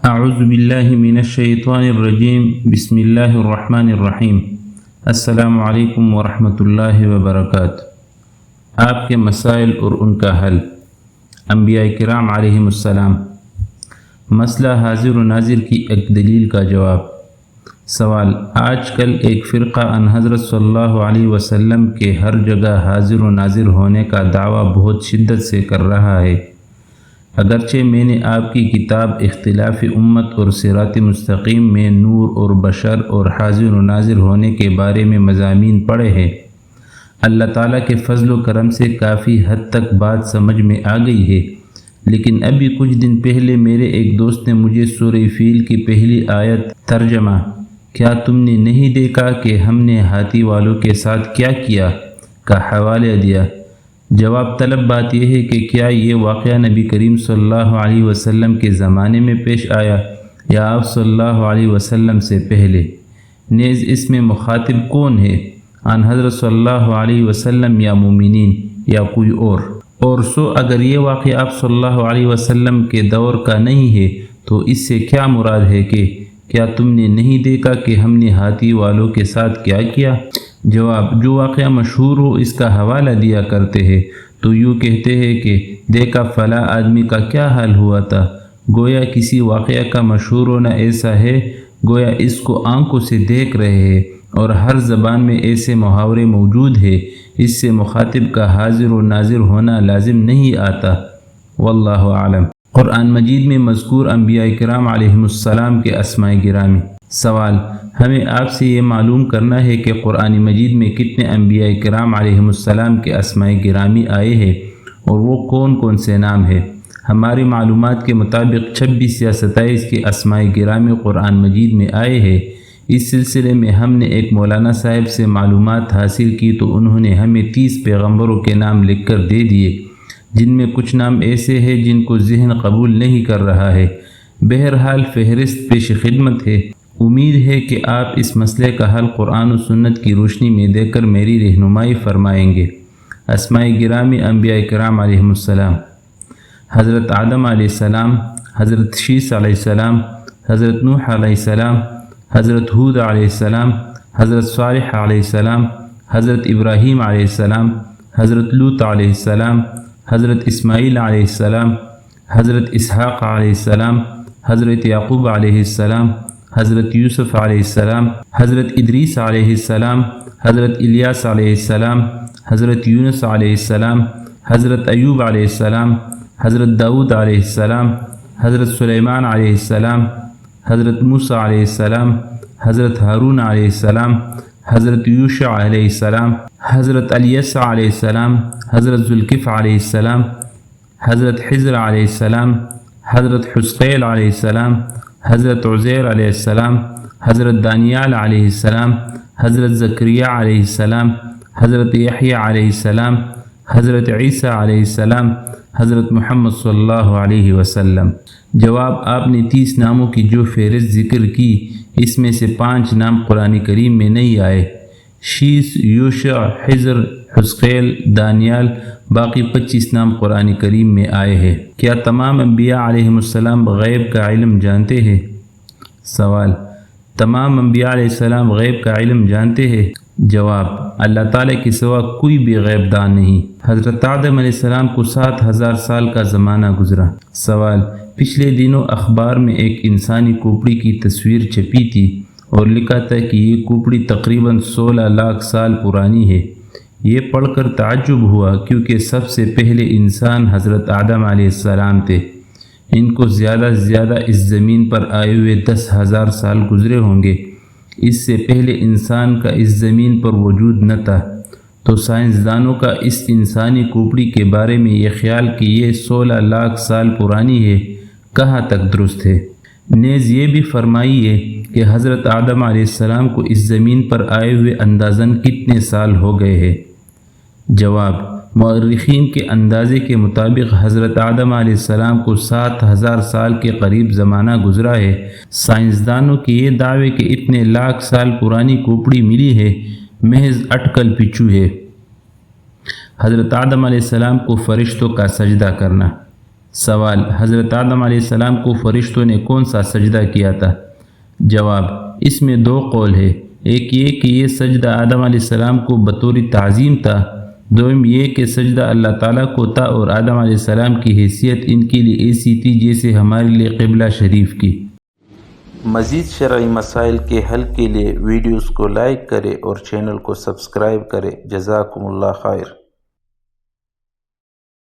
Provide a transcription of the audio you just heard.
اعوذ باللہ من الشیطان الرجیم بسم اللہ الرحمن الرحیم السلام علیکم ورحمۃ اللہ وبرکاتہ۔ آپ کے مسائل اور ان کا حل۔ انبیاء کرام علیہم السلام۔ مسئلہ حاضر و ناظر کی ایک دلیل کا جواب۔ سوال: آج کل ایک فرقہ ان حضرت صلی اللہ علیہ وسلم کے ہر جگہ حاضر و ناظر ہونے کا دعویٰ بہت شدت سے کر رہا ہے۔ اگرچہ میں نے آپ کی کتاب اختلاف امت اور صراط مستقیم میں نور اور بشر اور حاضر و ناظر ہونے کے بارے میں مضامین پڑھے ہیں۔ اللہ تعالیٰ کے فضل و کرم سے کافی حد تک بات سمجھ میں آ گئی ہے، لیکن ابھی کچھ دن پہلے میرے ایک دوست نے مجھے سورہ فیل کی پہلی آیت ترجمہ "کیا تم نے نہیں دیکھا کہ ہم نے ہاتھی والوں کے ساتھ کیا کیا" کا حوالہ دیا۔ جواب طلب بات یہ ہے کہ کیا یہ واقعہ نبی کریم صلی اللہ علیہ وسلم کے زمانے میں پیش آیا یا آپ صلی اللہ علیہ وسلم سے پہلے؟ نیز اس میں مخاطب کون ہے؟ ان حضرت صلی اللہ علیہ وسلم یا مومنین یا کوئی اور اگر یہ واقعہ آپ صلی اللہ علیہ وسلم کے دور کا نہیں ہے تو اس سے کیا مراد ہے کہ کیا تم نے نہیں دیکھا کہ ہم نے ہاتھی والوں کے ساتھ کیا کیا؟ جواب: جو واقعہ مشہور ہو اس کا حوالہ دیا کرتے ہیں تو یوں کہتے ہیں کہ دیکھا فلاں آدمی کا کیا حال ہوا تھا۔ گویا کسی واقعہ کا مشہور ہونا ایسا ہے گویا اس کو آنکھوں سے دیکھ رہے ہیں، اور ہر زبان میں ایسے محاورے موجود ہیں۔ اس سے مخاطب کا حاضر و ناظر ہونا لازم نہیں آتا۔ واللہ اعلم۔ قرآن مجید میں مذکور انبیاء کرام علیہم السلام کے اسماء گرامی۔ سوال: ہمیں آپ سے یہ معلوم کرنا ہے کہ قرآن مجید میں کتنے انبیاء کرام علیہم السلام کے اسماء گرامی آئے ہیں اور وہ کون کون سے نام ہیں؟ ہماری معلومات کے مطابق 26 یا 27 کے اسماء گرامی قرآن مجید میں آئے ہیں۔ اس سلسلے میں ہم نے ایک مولانا صاحب سے معلومات حاصل کی تو انہوں نے ہمیں 30 پیغمبروں کے نام لکھ کر دے دیے، جن میں کچھ نام ایسے ہیں جن کو ذہن قبول نہیں کر رہا ہے۔ بہرحال فہرست پیش خدمت ہے۔ امید ہے کہ آپ اس مسئلے کا حل قرآن و سنت کی روشنی میں دے کر میری رہنمائی فرمائیں گے۔ اسماء گرامی انبیاء کرام علیہم السلام: حضرت آدم علیہ السلام، حضرت شیس علیہ السلام، حضرت نوح علیہ السلام، حضرت ہود علیہ السلام، حضرت صالح علیہ السلام، حضرت ابراہیم علیہ السلام، حضرت لوط علیہ السلام، حضرت اسماعیل علیہ السلام، حضرت اسحاق علیہ السلام، حضرت یعقوب علیہ السلام، حضرت یوسف علیہ السلام، حضرت ادریس علیہ السلام، حضرت الیاس علیہ السلام، حضرت یونس علیہ السلام، حضرت ایوب علیہ السلام، حضرت داؤد علیہ السلام، حضرت سلیمان علیہ السلام، حضرت موسیٰ علیہ السلام، حضرت ہارون علیہ السلام، حضرت یوشع علیہ السلام، حضرت الیسع علیہ السلام، حضرت ذوالکفل علیہ السلام، حضرت حضر علیہ السلام، حضرت حزقیل علیہ السلام، حضرت عزیر علیہ السلام، حضرت دانیال علیہ السلام، حضرت زکریا علیہ السلام، حضرت یحییٰ علیہ السلام، حضرت عیسیٰ علیہ السلام، حضرت محمد صلی اللہ علیہ وسلم۔ جواب: آپ نے 30 ناموں کی جو فہرست ذکر کی اس میں سے 5 نام قرآن کریم میں نہیں آئے: شیس، یوشع، حضر، حزقیل، دانیال۔ باقی 25 نام قرآن کریم میں آئے ہیں۔ کیا تمام انبیاء علیہم السلام غیب کا علم جانتے ہیں؟ سوال: تمام انبیاء علیہ السلام غیب کا علم جانتے ہیں؟ جواب: اللہ تعالیٰ کے سوا کوئی بھی غیب دان نہیں۔ حضرت آدم علیہ السلام کو 7000 سال کا زمانہ گزرا۔ سوال: پچھلے دنوں اخبار میں ایک انسانی کھوپڑی کی تصویر چھپی تھی اور لکھا تھا کہ یہ کھوپڑی تقریباً 16 لاکھ سال پرانی ہے۔ یہ پڑھ کر تعجب ہوا کیونکہ سب سے پہلے انسان حضرت آدم علیہ السلام تھے۔ ان کو زیادہ سے زیادہ اس زمین پر آئے ہوئے 10,000 سال گزرے ہوں گے۔ اس سے پہلے انسان کا اس زمین پر وجود نہ تھا۔ تو سائنسدانوں کا اس انسانی کھوپڑی کے بارے میں یہ خیال کہ یہ 16 لاکھ سال پرانی ہے کہاں تک درست ہے؟ نیز یہ بھی فرمائیے کہ حضرت آدم علیہ السلام کو اس زمین پر آئے ہوئے اندازاً کتنے سال ہو گئے ہیں؟ جواب: مورخین کے اندازے کے مطابق حضرت آدم علیہ السلام کو 7000 سال کے قریب زمانہ گزرا ہے۔ سائنسدانوں کے یہ دعوے کہ اتنے لاکھ سال پرانی کھوپڑی ملی ہے محض اٹکل پچو ہے۔ حضرت آدم علیہ السلام کو فرشتوں کا سجدہ کرنا۔ سوال: حضرت آدم علیہ السلام کو فرشتوں نے کون سا سجدہ کیا تھا؟ جواب: اس میں دو قول ہے، ایک یہ کہ یہ سجدہ آدم علیہ السلام کو بطور تعظیم تھا، دوم یہ کہ سجدہ اللہ تعالیٰ کو تھا اور آدم علیہ السلام کی حیثیت ان کے لیے ایسی تھی جیسے ہمارے لیے قبلہ شریف کی۔ مزید شرعی مسائل کے حل کے لیے ویڈیوز کو لائک کریں اور چینل کو سبسکرائب کریں۔ جزاکم اللہ خیر۔